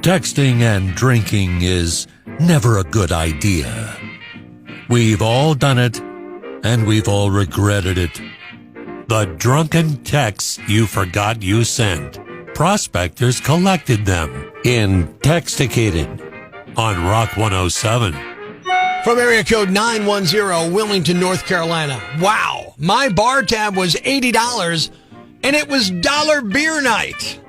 Texting and drinking is never a good idea. We've all done it, and we've all regretted it. The drunken texts you forgot you sent. Prospectors collected them in inTEXTicated on Rock 107. From area code 910, Wilmington, North Carolina. Wow, my bar tab was $80, and it was dollar beer night.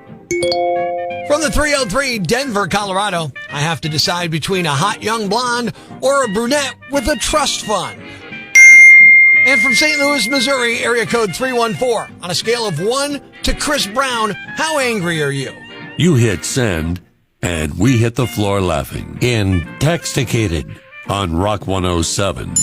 From the 303, Denver, Colorado, I have to decide between a hot young blonde or a brunette with a trust fund. And from St. Louis, Missouri, area code 314, on a scale of 1 to Chris Brown, how angry are you? You hit send, and we hit the floor laughing in inTEXTicated on Rock 107.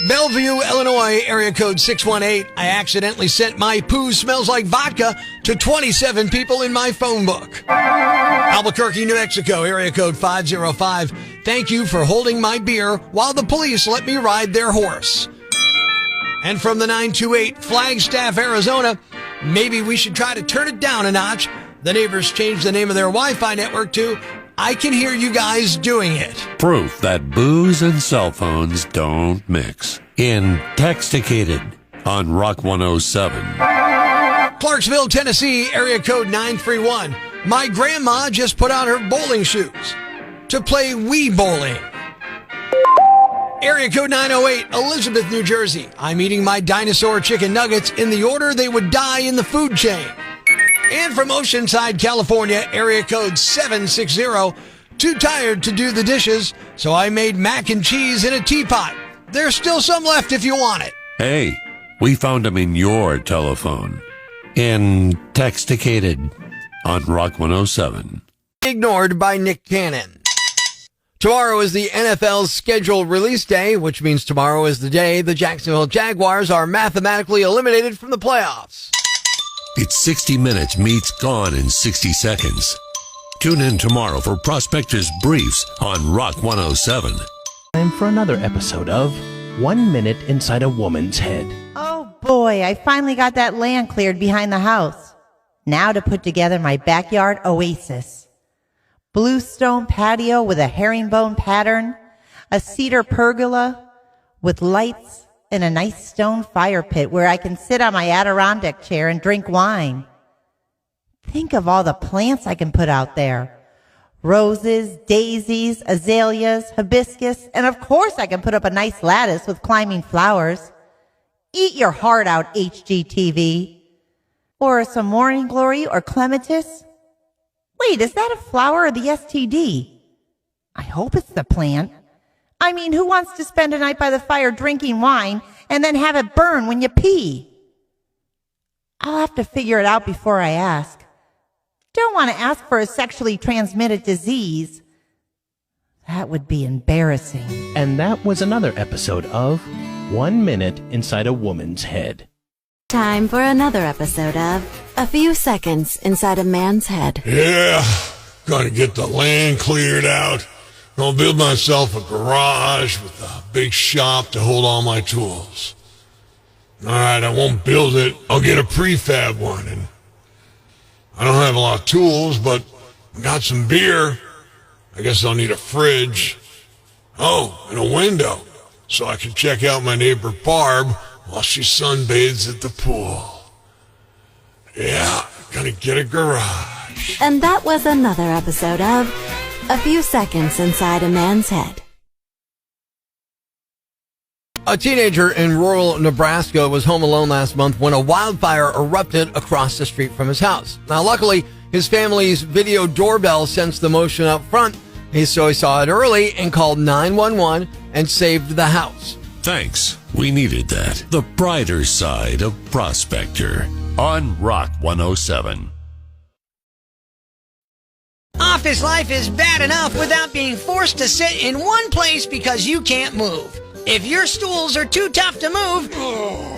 Bellevue, Illinois, area code 618. I accidentally sent my poo smells like vodka to 27 people in my phone book. Albuquerque, New Mexico, area code 505. Thank you for holding my beer while the police let me ride their horse. And from the 928, Flagstaff, Arizona, maybe we should try to turn it down a notch. The neighbors changed the name of their Wi-Fi network to I Can Hear You Guys Doing It. Proof that booze and cell phones don't mix in inTEXTicated on Rock 107. Clarksville, Tennessee, area code 931. My grandma just put on her bowling shoes to play Wii bowling. Area code 908, Elizabeth, New Jersey. I'm eating my dinosaur chicken nuggets in the order they would die in the food chain. And from Oceanside, California, area code 760. Too tired to do the dishes, so I made mac and cheese in a teapot. There's still some left if you want it. Hey, we found them in your telephone in inTEXTicated on Rock 107. Ignored by Nick Cannon. Tomorrow is the NFL's scheduled release day, which means tomorrow is the day the Jacksonville Jaguars are mathematically eliminated from the playoffs. It's 60 Minutes meets Gone in 60 Seconds. Tune in tomorrow for Prospector's Briefs on Rock 107. Time for another episode of 1 Minute Inside a Woman's Head. Oh boy, I finally got that land cleared behind the house. Now to put together my backyard oasis. Bluestone patio with a herringbone pattern, a cedar pergola with lights, and a nice stone fire pit where I can sit on my Adirondack chair and drink wine. Think of all the plants I can put out there. Roses, daisies, azaleas, hibiscus, and of course I can put up a nice lattice with climbing flowers. Eat your heart out, HGTV. Or some morning glory or clematis. Wait, is that a flower or the STD? I hope it's the plant. I mean, who wants to spend a night by the fire drinking wine and then have it burn when you pee? I'll have to figure it out before I ask. Don't want to ask for a sexually transmitted disease. That would be embarrassing. And that was another episode of 1 Minute Inside a Woman's Head. Time for another episode of A Few Seconds Inside a Man's Head. Yeah, gonna get the land cleared out. Gonna build myself a garage with a big shop to hold all my tools. Alright, I won't build it. I'll get a prefab one. And I don't have a lot of tools, but I got some beer. I guess I'll need a fridge. Oh, and a window, so I can check out my neighbor Barb while she sunbathes at the pool. Yeah, gonna get a garage. And that was another episode of A Few Seconds Inside a Man's Head. A teenager in rural Nebraska was home alone last month when a wildfire erupted across the street from his house. Now, luckily, his family's video doorbell sensed the motion up front, so he saw it early and called 911 and saved the house. Thanks. We needed that. The brighter side of Prospector on Rock 107. Office life is bad enough without being forced to sit in one place because you can't move. If your stools are too tough to move,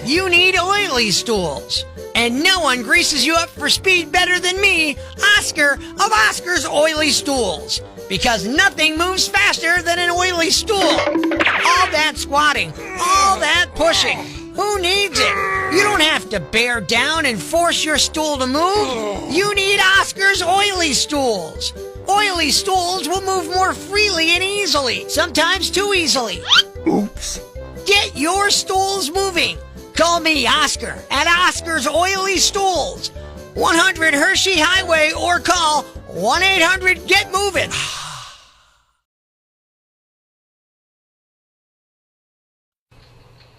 you need oily stools. And no one greases you up for speed better than me, Oscar of Oscar's Oily Stools. Because nothing moves faster than an oily stool. All that squatting, all that pushing. Who needs it? You don't have to bear down and force your stool to move. You need Oscar's oily stools. Oily stools will move more freely and easily, sometimes too easily. Oops. Get your stools moving. Call me, Oscar, at Oscar's Oily Stools, 100 Hershey Highway, or call 1-800-GET-MOVING.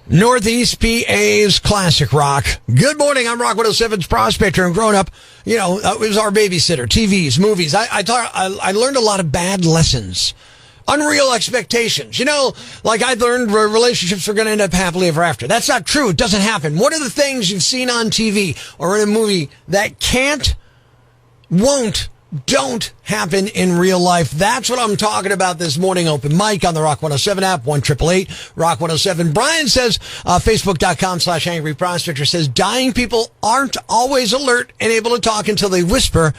Northeast PA's classic rock. Good morning. I'm Rock 107's Prospector, and growing up, it was our babysitter. TVs, movies. I learned a lot of bad lessons. Unreal expectations. Like I learned relationships are going to end up happily ever after. That's not true. It doesn't happen. What are the things you've seen on TV or in a movie that don't happen in real life? That's what I'm talking about this morning. Open mic on the Rock 107 app, 1-888 Rock 107. Brian says, Facebook.com/Angry Prospector says, dying people aren't always alert and able to talk until they whisper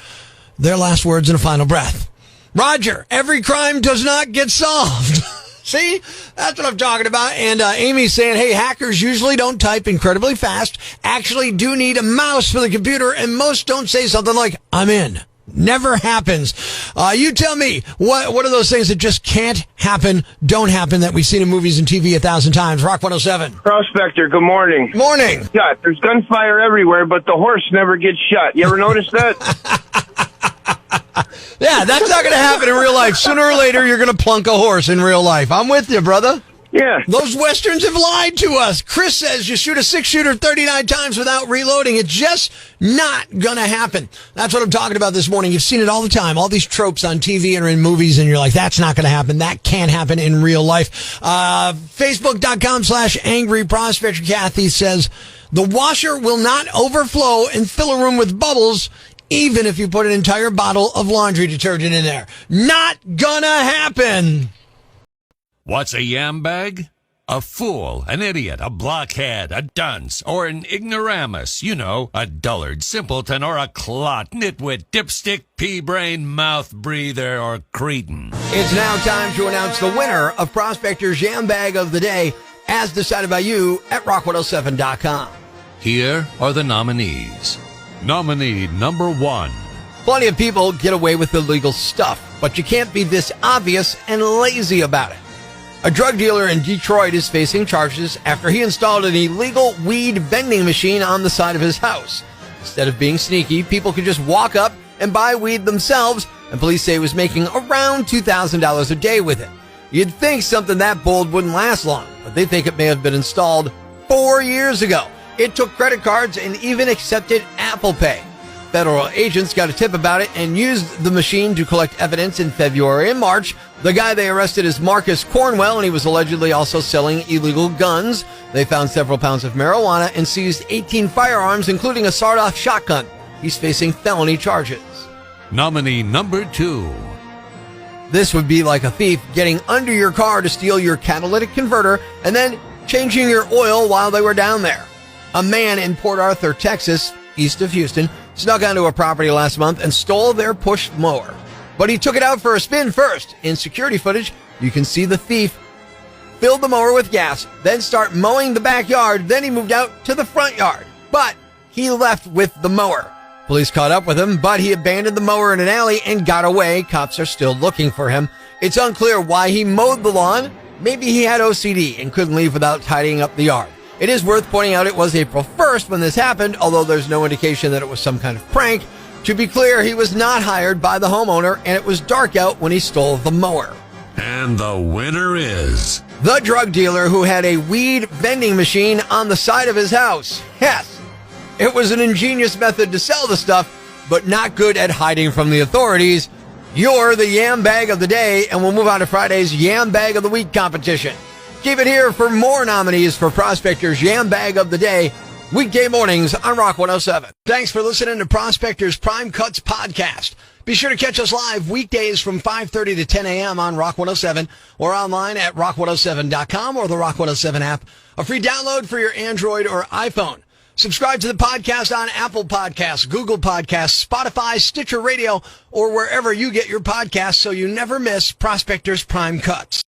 their last words in a final breath. Roger, every crime does not get solved. See? That's what I'm talking about. And Amy's saying, hey, hackers usually don't type incredibly fast, actually do need a mouse for the computer, and most don't say something like, I'm in. Never happens. You tell me, what are those things that just can't happen, don't happen, that we've seen in movies and TV 1,000 times? Rock 107. Prospector, good morning. Morning. Yeah, there's gunfire everywhere, but the horse never gets shot. You ever notice that? Yeah, that's not going to happen in real life. Sooner or later, you're going to plunk a horse in real life. I'm with you, brother. Yeah. Those Westerns have lied to us. Chris says you shoot a 6-shooter 39 times without reloading. It's just not going to happen. That's what I'm talking about this morning. You've seen it all the time. All these tropes on TV and in movies, and you're like, that's not going to happen. That can't happen in real life. Facebook.com/Angry Prospector Kathy says, the washer will not overflow and fill a room with bubbles even if you put an entire bottle of laundry detergent in there. Not gonna happen. What's a Yambag? A fool, an idiot, a blockhead, a dunce, or an ignoramus. A dullard, simpleton, or a clot, nitwit, dipstick, pea-brain, mouth breather, or cretin. It's now time to announce the winner of Prospector's Yambag of the Day, as decided by you at rock107.com. Here are the nominees. Nominee number 1. Plenty of people get away with illegal stuff, but you can't be this obvious and lazy about it. A drug dealer in Detroit is facing charges after he installed an illegal weed vending machine on the side of his house. Instead of being sneaky, people could just walk up and buy weed themselves, and police say he was making around $2,000 a day with it. You'd think something that bold wouldn't last long, but they think it may have been installed 4 years ago. It took credit cards and even accepted Apple Pay. Federal agents got a tip about it and used the machine to collect evidence in February and March. The guy they arrested is Marcus Cornwell, and he was allegedly also selling illegal guns. They found several pounds of marijuana and seized 18 firearms, including a sawed-off shotgun. He's facing felony charges. Nominee number 2. This would be like a thief getting under your car to steal your catalytic converter and then changing your oil while they were down there. A man in Port Arthur, Texas, east of Houston, snuck onto a property last month and stole their push mower. But he took it out for a spin first. In security footage, you can see the thief fill the mower with gas, then start mowing the backyard. Then he moved out to the front yard. But he left with the mower. Police caught up with him, but he abandoned the mower in an alley and got away. Cops are still looking for him. It's unclear why he mowed the lawn. Maybe he had OCD and couldn't leave without tidying up the yard. It is worth pointing out it was April 1st when this happened, although there's no indication that it was some kind of prank. To be clear, he was not hired by the homeowner, and it was dark out when he stole the mower. And the winner is the drug dealer who had a weed vending machine on the side of his house. Yes, it was an ingenious method to sell the stuff, but not good at hiding from the authorities. You're the Yambag of the Day, and we'll move on to Friday's Yambag of the Week competition. Keep it here for more nominees for Prospector's Yambag of the Day, weekday mornings on Rock 107. Thanks for listening to Prospector's Prime Cuts podcast. Be sure to catch us live weekdays from 5:30 to 10 a.m. on Rock 107 or online at rock107.com or the Rock 107 app, a free download for your Android or iPhone. Subscribe to the podcast on Apple Podcasts, Google Podcasts, Spotify, Stitcher Radio, or wherever you get your podcasts so you never miss Prospector's Prime Cuts.